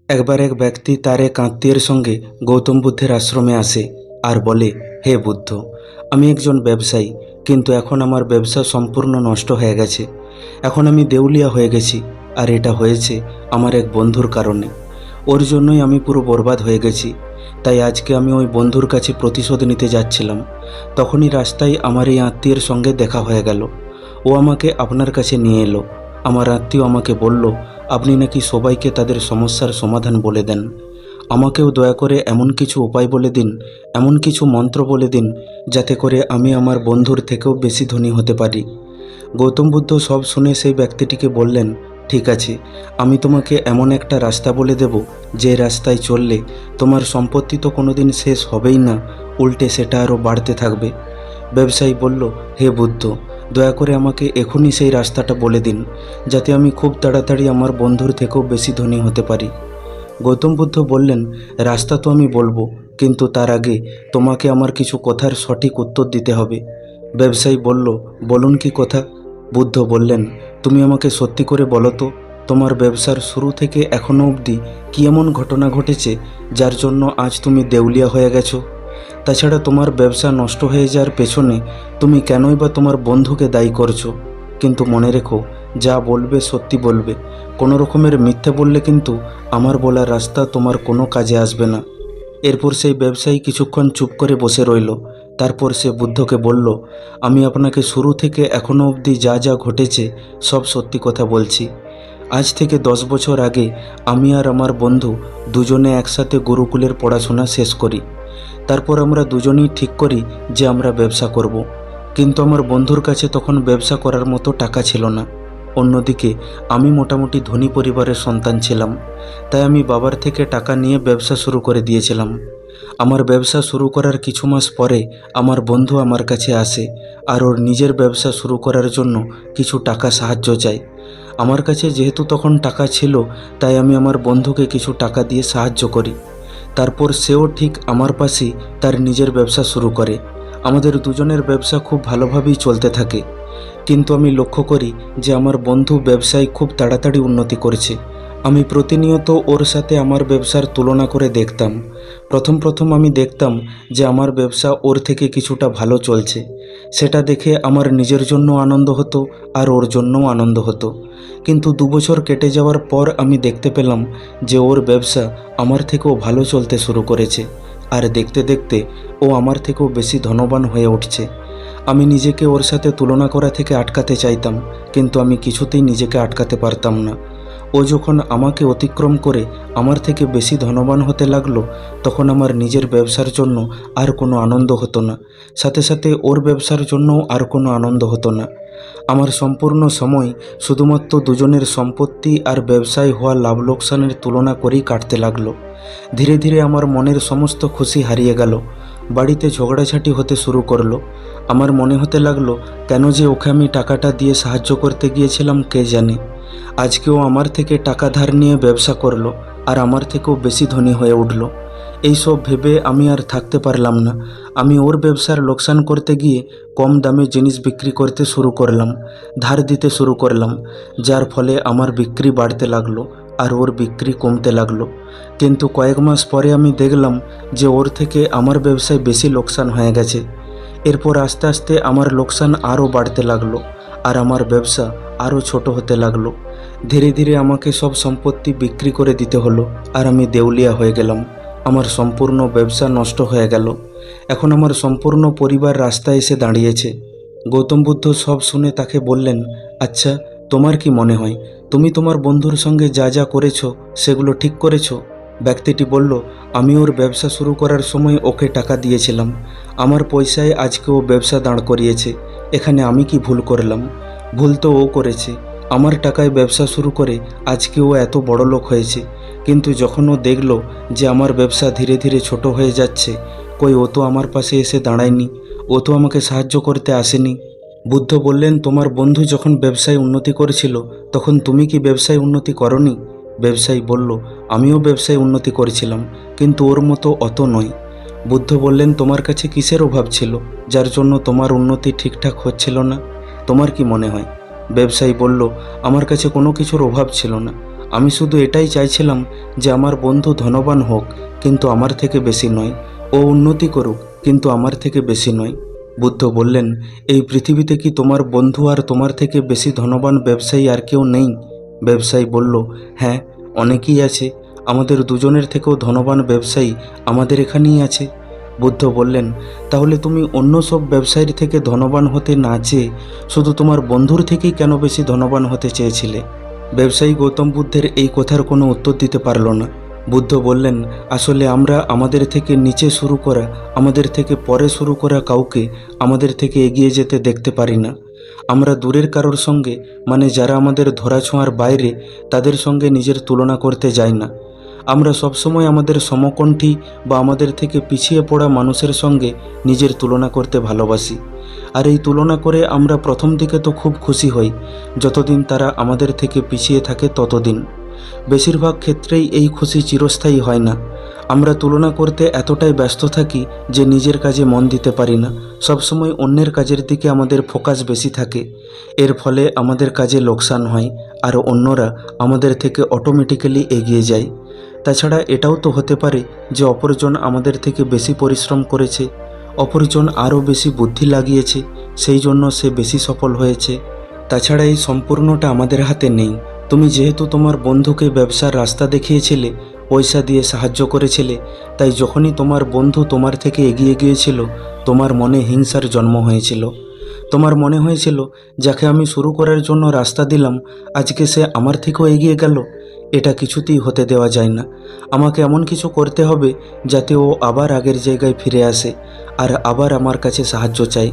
একবার এক ব্যক্তি তার এক আত্মীয়ের সঙ্গে গৌতম বুদ্ধের আশ্রমে আসে আর বলে, হে বুদ্ধ, আমি একজন ব্যবসায়ী, কিন্তু এখন আমার ব্যবসা সম্পূর্ণ নষ্ট হয়ে গেছে। এখন আমি দেউলিয়া হয়ে গেছি, আর এটা হয়েছে আমার এক বন্ধুর কারণে। ওর জন্যই আমি পুরো বরবাদ হয়ে গেছি। তাই আজকে আমি ওই বন্ধুর কাছে প্রতিশোধ নিতে যাচ্ছিলাম। তখনই রাস্তায় আমার এই আত্মীয়ের সঙ্গে দেখা হয়ে গেল। ও আমাকে আপনার কাছে নিয়ে এলো। আমার আত্মীয় আমাকে বলল, আপনি নাকি সবাইকে তাদের সমস্যার সমাধান বলে দেন। আমাকেও দয়া করে এমন কিছু উপায় বলে দিন, এমন কিছু মন্ত্র বলে দিন, যাতে করে আমি আমার বন্ধুর থেকেও বেশি ধনী হতে পারি। গৌতম বুদ্ধ সব শুনে সেই ব্যক্তিটিকে বললেন, ঠিক আছে, আমি তোমাকে এমন একটা রাস্তা বলে দেব, যে রাস্তায় চললে তোমার সম্পত্তি তো কোনোদিন শেষ হবেই না, উল্টে সেটা আরও বাড়তে থাকবে। ব্যবসায়ী বলল, হে বুদ্ধ, দয়া করে আমাকে এখনই সেই রাস্তাটা বলে দিন, যাতে আমি খুব তাড়াতাড়ি আমার বন্ধুর থেকেও বেশি ধনী হতে পারি। গৌতম বুদ্ধ বললেন, রাস্তা তো আমি বলবো, কিন্তু তার আগে তোমাকে আমার কিছু কথার সঠিক উত্তর দিতে হবে। ব্যবসায়ী বলল, বলুন কি কথা? বুদ্ধ বললেন, তুমি আমাকে সত্যি করে বলো তো, তোমার ব্যবসার শুরু থেকে এখনো অবধি কী এমন ঘটনা ঘটেছে যার জন্য আজ তুমি দেউলিয়া হয়ে গেছো? তাছাড়া তোমার ব্যবসা নষ্ট হয়ে যাওয়ার পেছনে তুমি কেনই বা তোমার বন্ধুকে দায়ী করছো? কিন্তু মনে রেখো, যা বলবে সত্যি বলবে। কোনো রকমের মিথ্যে বললে কিন্তু আমার বলা রাস্তা তোমার কোনো কাজে আসবে না। এরপর সেই ব্যবসায়ী কিছুক্ষণ চুপ করে বসে রইল। তারপর সে বুদ্ধকে বলল, আমি আপনাকে শুরু থেকে এখনো অবধি যা যা ঘটেছে সব সত্যি কথা বলছি। আজ থেকে 10 বছর আগে আমি আর আমার বন্ধু দুজনে একসাথে গুরুকুলের পড়াশোনা শেষ করি। তারপর আমরা দুজনেই ঠিক করি যে আমরা ব্যবসা করব। কিন্তু আমার বন্ধুর কাছে তখন ব্যবসা করার মতো টাকা ছিল না। অন্যদিকে আমি মোটামুটি ধনী পরিবারের সন্তান ছিলাম, তাই আমি বাবার থেকে টাকা নিয়ে ব্যবসা শুরু করে দিয়েছিলাম। আমার ব্যবসা শুরু করার কিছু মাস পরে আমার বন্ধু আমার কাছে আসে আর ওর নিজের ব্যবসা শুরু করার জন্য কিছু টাকা সাহায্য চায়। আমার কাছে যেহেতু তখন টাকা ছিল, তাই আমি আমার বন্ধুকে কিছু টাকা দিয়ে সাহায্য করি। তারপর সেও ঠিক আমার পাশেই তার নিজের ব্যবসা শুরু করে। আমাদের দুজনের ব্যবসা খুব ভালোভাবেই চলতে থাকে। কিন্তু আমি লক্ষ্য করি যে আমার বন্ধু ব্যবসায় খুব তাড়াতাড়ি উন্নতি করছে। আমি প্রতিনিয়ত ওর সাথে আমার ব্যবসার তুলনা করে দেখতাম। প্রথম আমি দেখতাম যে আমার ব্যবসা ওর থেকে কিছুটা ভালো চলছে। সেটা দেখে আমার নিজের জন্য আনন্দ হতো আর ওর জন্যও আনন্দ হতো। কিন্তু 2 বছর কেটে যাওয়ার পর আমি দেখতে পেলাম যে ওর ব্যবসা আমার থেকেও ভালো চলতে শুরু করেছে, আর দেখতে দেখতে ও আমার থেকেও বেশি ধনবান হয়ে উঠছে। আমি নিজেকে ওর সাথে তুলনা করা থেকে আটকাতে চাইতাম, কিন্তু আমি কিছুতেই নিজেকে আটকাতে পারতাম না। ও যখন আমাকে অতিক্রম করে আমার থেকে বেশি ধনবান হতে লাগলো, তখন আমার নিজের ব্যবসার জন্য আর কোনো আনন্দ হতো না, সাথে সাথে ওর ব্যবসার জন্যও আর কোনো আনন্দ হতো না। আমার সম্পূর্ণ সময় শুধুমাত্র দুজনের সম্পত্তি আর ব্যবসায় হওয়া লাভ লোকসানের তুলনা করেই কাটতে লাগলো। ধীরে ধীরে আমার মনের সমস্ত খুশি হারিয়ে গেল। বাড়িতে ঝগড়াঝাটি হতে শুরু করলো। আমার মনে হতে লাগলো, কেন যে ওকে আমি টাকাটা দিয়ে সাহায্য করতে গিয়েছিলাম কে জানে। আজকেও আমার থেকে টাকা ধার নিয়ে ব্যবসা করলো আর আমার থেকেও বেশি ধনী হয়ে উঠল। এইসব ভেবে আমি আর থাকতে পারলাম না। আমি ওর ব্যবসার লোকসান করতে গিয়ে কম দামে জিনিস বিক্রি করতে শুরু করলাম, ধার দিতে শুরু করলাম, যার ফলে আমার বিক্রি বাড়তে লাগলো আর ওর বিক্রি কমতে লাগলো। কিন্তু কয়েক মাস পরে আমি দেখলাম যে ওর থেকে আমার ব্যবসায় বেশি লোকসান হয়ে গেছে। এরপর আস্তে আস্তে আমার লোকসান আরও বাড়তে লাগলো আর আমার ব্যবসা আরও ছোট হতে লাগলো। ধীরে ধীরে আমাকে সব সম্পত্তি বিক্রি করে দিতে হলো আর আমি দেউলিয়া হয়ে গেলাম। আমার সম্পূর্ণ ব্যবসা নষ্ট হয়ে গেল। এখন আমার সম্পূর্ণ পরিবার রাস্তায় এসে দাঁড়িয়েছে। গৌতম বুদ্ধ সব শুনে তাকে বললেন, আচ্ছা, তোমার কি মনে হয়, তুমি তোমার বন্ধুর সঙ্গে যা যা করেছো সেগুলো ঠিক করেছো? ব্যক্তিটি বলল, আমি ওর ব্যবসা শুরু করার সময় ওকে টাকা দিয়েছিলাম। আমার পয়সায় আজকে ও ব্যবসা দাঁড় করিয়েছে। এখানে আমি কি ভুল করলাম? ভুল তো ও করেছে। আমার টাকায় ব্যবসা শুরু করে আজকে ও এত বড় লোক হয়েছে। কিন্তু যখন ও দেখল যে আমার ব্যবসা ধীরে ধীরে ছোট হয়ে যাচ্ছে, কই ও তো আমার পাশে এসে দাঁড়ায়নি, ও তো আমাকে সাহায্য করতে আসেনি। বুদ্ধ বললেন, তোমার বন্ধু যখন ব্যবসায় উন্নতি করেছিল তখন তুমি কি ব্যবসায় উন্নতি করনি? ব্যবসায়ী বলল, আমিও ব্যবসায় উন্নতি করেছিলাম, কিন্তু ওর মতো অত নয়। বুদ্ধ বললেন, তোমার কাছে কিসের অভাব ছিল যার জন্য তোমার উন্নতি ঠিকঠাক হচ্ছিল না? তোমার কি মনে হয়? ব্যবসায়ী বলল, আমার কাছে কোনো কিছুর অভাব ছিল না। আমি শুধু এটাই চাইছিলাম যে আমার বন্ধু ধনবান হোক, কিন্তু আমার থেকে বেশি নয়। ও উন্নতি করুক, কিন্তু আমার থেকে বেশি নয়। বুদ্ধ বললেন, এই পৃথিবীতে কি তোমার বন্ধু আর তোমার থেকে বেশি ধনবান ব্যবসায়ী আর কেউ নেই? ব্যবসায়ী বলল, হ্যাঁ, অনেকেই আছে। আমাদের দুজনের থেকেও ধনবান ব্যবসায়ী আমাদের এখানেই আছে। বুদ্ধ বললেন, তাহলে তুমি অন্য সব ব্যবসায়ীর থেকে ধনবান হতে না চেয়ে শুধু তোমার বন্ধুর থেকেই কেন বেশি ধনবান হতে চেয়েছিলে? ব্যবসায়ী গৌতম বুদ্ধের এই কথার কোনো উত্তর দিতে পারল না। বুদ্ধ বললেন, আসলে আমরা আমাদের থেকে নিচে শুরু করা, আমাদের থেকে পরে শুরু করা কাউকে আমাদের থেকে এগিয়ে যেতে দেখতে পারি না। আমরা দূরের কারোর সঙ্গে, মানে যারা আমাদের ধরাছোঁয়ার বাইরে, তাদের সঙ্গে নিজের তুলনা করতে যাই না। আমরা সবসময় আমাদের সমকণ্ঠী বা আমাদের থেকে পিছিয়ে পড়া মানুষের সঙ্গে নিজের তুলনা করতে ভালোবাসি। আর এই তুলনা করে আমরা প্রথম দিকে তো খুব খুশি হই, যতদিন তারা আমাদের থেকে পিছিয়ে থাকে ততদিন। বেশিরভাগ ক্ষেত্রেই এই খুশি চিরস্থায়ী হয় না। আমরা তুলনা করতে এতটাই ব্যস্ত থাকি যে নিজের কাজে মন দিতে পারি না। সবসময় অন্যের কাজের দিকে আমাদের ফোকাস বেশি থাকে। এর ফলে আমাদের কাজে লোকসান হয়, আর অন্যরা আমাদের থেকে অটোমেটিক্যালি এগিয়ে যায়। তাছাড়া এটাও তো হতে পারে যে অপরজন আমাদের থেকে বেশি পরিশ্রম করেছে, অপরজন আরও বেশি বুদ্ধি লাগিয়েছে, সেই জন্য সে বেশি সফল হয়েছে। তাছাড়া এই সম্পূর্ণটা আমাদের হাতে নেই। তুমি যেহেতু তোমার বন্ধুকে ব্যবসার রাস্তা দেখিয়েছিলে, পয়সা দিয়ে সাহায্য করেছিলে, তাই যখনই তোমার বন্ধু তোমার থেকে এগিয়ে গিয়েছিল, তোমার মনে হিংসার জন্ম হয়েছিল। তোমার মনে হয়েছিল, যাকে আমি শুরু করার জন্য রাস্তা দিলাম, আজকে সে আমার থেকেও এগিয়ে গেল। এটা কিছুতেই হতে দেওয়া যায় না। আমাকে এমন কিছু করতে হবে যাতে ও আবার আগের জায়গায় ফিরে আসে আর আবার আমার কাছে সাহায্য চায়।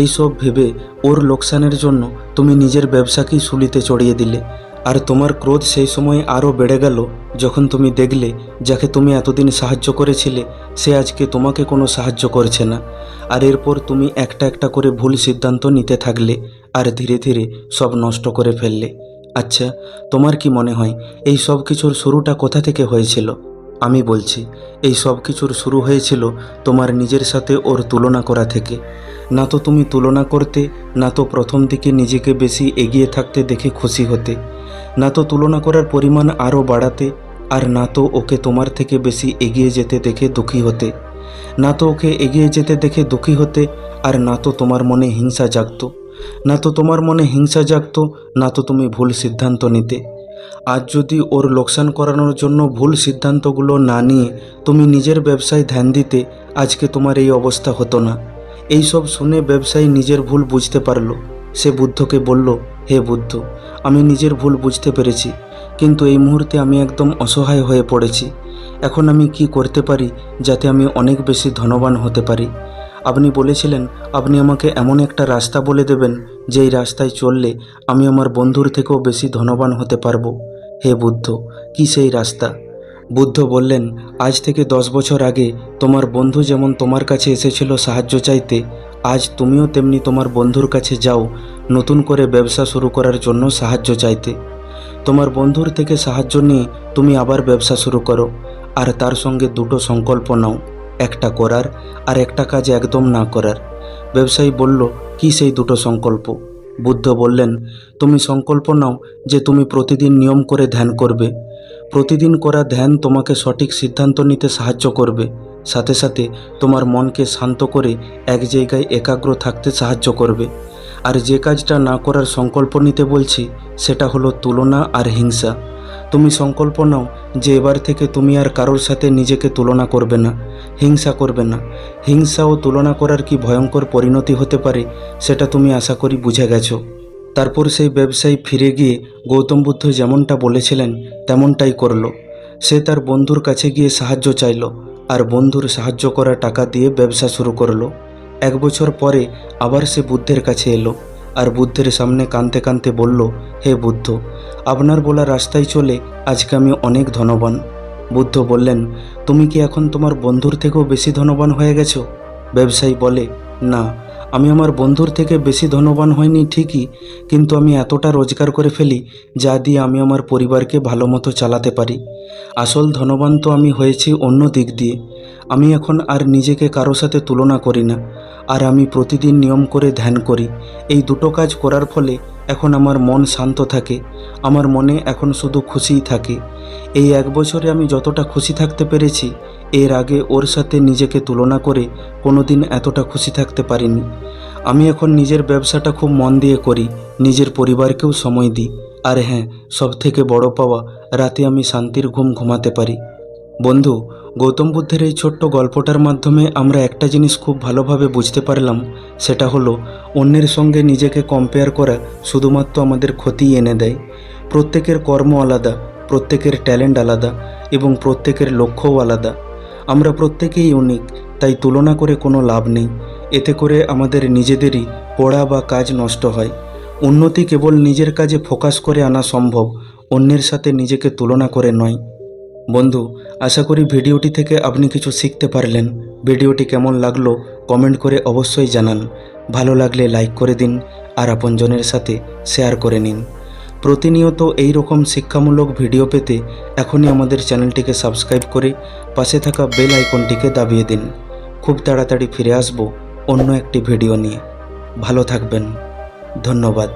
এই সব ভেবে ওর লোকসানের জন্য তুমি নিজের ব্যবসাকেই শুলিতে চড়িয়ে দিলে। আর তোমার ক্রোধ সেই সময় আরও বেড়ে গেল যখন তুমি দেখলে যাকে তুমি এতদিন সাহায্য করেছিলে সে আজকে তোমাকে কোনো সাহায্য করছে না। আর এরপর তুমি একটা একটা করে ভুল সিদ্ধান্ত নিতে থাকলে আর ধীরে ধীরে সব নষ্ট করে ফেললে। আচ্ছা, তোমার কি মনে হয় এই সব কিছুর শুরুটা কোথা থেকে হয়েছিল? আমি বলছি, এই সব কিছুর শুরু হয়েছিল তোমার নিজের সাথে ওর তুলনা করা থেকে। না তো তুমি তুলনা করতে, না তো প্রথম দিকে নিজেকে বেশি এগিয়ে থাকতে দেখে খুশি হতে, না তো তুলনা করার পরিমাণ আরও বাড়াতে, আর না তো ওকে তোমার থেকে বেশি এগিয়ে যেতে দেখে দুঃখী হতে। না তো ওকে এগিয়ে যেতে দেখে দুঃখী হতে, আর না তো তোমার মনে হিংসা জাগতো। না তো তোমার মনে হিংসা জাগতো, না তো তুমি ভুল সিদ্ধান্ত নিতে। আজ যদি ওর লোকসান করানোর জন্য ভুল সিদ্ধান্তগুলো না নিয়ে তুমি নিজের ব্যবসায় ধ্যান দিতে, আজকে তোমার এই অবস্থা হতো না। এই সব শুনে ব্যবসায়ী নিজের ভুল বুঝতে পারল। সে বুদ্ধকে বলল, হে বুদ্ধ, আমি নিজের ভুল বুঝতে পেরেছি, কিন্তু এই মুহূর্তে আমি একদম অসহায় হয়ে পড়েছি। এখন আমি কি করতে পারি যাতে আমি অনেক বেশি ধনবান হতে পারি? আপনি বলেছিলেন আপনি আমাকে এমন একটা রাস্তা বলে দেবেন যেই রাস্তায় চললে আমি আমার বন্ধুর থেকেও বেশি ধনবান হতে পারবো। হে বুদ্ধ, কি সেই রাস্তা? বুদ্ধ বললেন, আজ থেকে 10 বছর আগে তোমার বন্ধু যেমন তোমার কাছে এসেছিল সাহায্য চাইতে, আজ তুমিও তেমনি তোমার বন্ধুর কাছে যাও নতুন করে ব্যবসা শুরু করার জন্য সাহায্য চাইতে। তোমার বন্ধুর থেকে সাহায্য নিয়ে তুমি আবার ব্যবসা শুরু করো, আর তার সঙ্গে দুটো সংকল্প নাও, একটা করার আর একটা কাজ একদম না করার। ব্যবসায়ী বলল, কি সেই দুটো সংকল্প? বুদ্ধ বললেন, তুমি সংকল্প নাও যে তুমি প্রতিদিন নিয়ম করে ধ্যান করবে। প্রতিদিন করা ধ্যান তোমাকে সঠিক সিদ্ধান্ত নিতে সাহায্য করবে, সাথে সাথে তোমার মনকে শান্ত করে এক জায়গায় একাগ্র থাকতে সাহায্য করবে। আর যে কাজটা না করার সংকল্প নিতে বলছি সেটা হলো তুলনা আর হিংসা। তুমি সংকল্প নাও যে এবার থেকে তুমি আর কারোর সাথে নিজেকে তুলনা করবে না, হিংসা করবে না। হিংসা ও তুলনা করার কি ভয়ঙ্কর পরিণতি হতে পারে সেটা তুমি আশা করি বুঝে গেছো। তারপর সেই ব্যবসায়ী ফিরে গিয়ে গৌতম বুদ্ধ যেমনটা বলেছিলেন তেমনটাই করলো। সে তার বন্ধুর কাছে গিয়ে সাহায্য চাইল, আর বন্ধুর সাহায্য করা টাকা দিয়ে ব্যবসা শুরু করলো। 1 বছর পরে আবার সে বুদ্ধের কাছে এলো, আর বুদ্ধের সামনে কাঁদতে কাঁদতে বলল, হে বুদ্ধ, আপনার বলা রাস্তায় চলে আজকে আমি অনেক ধনবান। বুদ্ধ বললেন, তুমি কি এখন তোমার বন্ধুর থেকেও বেশি ধনবান হয়ে গেছো? ব্যবসায়ী বলে, না, আমি আমার বন্ধুর থেকে বেশি ধনবান হইনি ঠিকই, কিন্তু আমি এতটা রোজগার করে ফেলি যা দিয়ে আমি আমার পরিবারকে ভালো মতো চালাতে পারি। আসল ধনবান তো আমি হয়েছি অন্য দিক দিয়ে। আমি এখন আর নিজেকে কারো সাথে তুলনা করি না, আর আমি প্রতিদিন নিয়ম করে ধ্যান করি। এই দুটো কাজ করার ফলে এখন আমার মন শান্ত থাকে, আমার মনে এখন শুধু খুশিই থাকে। এই 1 বছরে আমি যতটা খুশি থাকতে পেরেছি, এর আগে ওর সাথে নিজেকে তুলনা করে কোনোদিন এতটা খুশি থাকতে পারিনি। আমি এখন নিজের ব্যবসাটা খুব মন দিয়ে করি, নিজের পরিবারকেও সময় দিই। আর হ্যাঁ, সবথেকে বড় পাওয়া, রাতে আমি শান্তির ঘুম ঘুমাতে পারি। বন্ধু, গৌতম বুদ্ধের এই ছোট্ট গল্পটার মাধ্যমে আমরা একটা জিনিস খুব ভালোভাবে বুঝতে পারলাম, সেটা হলো অন্যের সঙ্গে নিজেকে কম্পেয়ার করা শুধুমাত্র আমাদের ক্ষতিই এনে দেয়। প্রত্যেকের কর্ম আলাদা, প্রত্যেকের ট্যালেন্ট আলাদা এবং প্রত্যেকের লক্ষ্যও আলাদা। আমরা প্রত্যেকেই ইউনিক, তাই তুলনা করে কোনো লাভ নেই। এতে করে আমাদের নিজেদেরই পড়া বা কাজ নষ্ট হয়। উন্নতি কেবল নিজের কাজে ফোকাস করে আনা সম্ভব, অন্যের সাথে নিজেকে তুলনা করে নয়। বন্ধু, আশা করি ভিডিওটি থেকে আপনি কিছু শিখতে পারলেন। ভিডিওটি কেমন লাগলো কমেন্ট করে অবশ্যই জানান। ভালো লাগলে লাইক করে দিন আর আপনজনের সাথে শেয়ার করে নিন। প্রতিনিয়ত এই রকম শিক্ষামূলক ভিডিও পেতে এখনই আমাদের চ্যানেলটিকে সাবস্ক্রাইব করে পাশে থাকা বেল আইকনটিকে দাবিয়ে দিন। খুব তাড়াতাড়ি ফিরে আসব অন্য একটি ভিডিও নিয়ে। ভালো থাকবেন। ধন্যবাদ।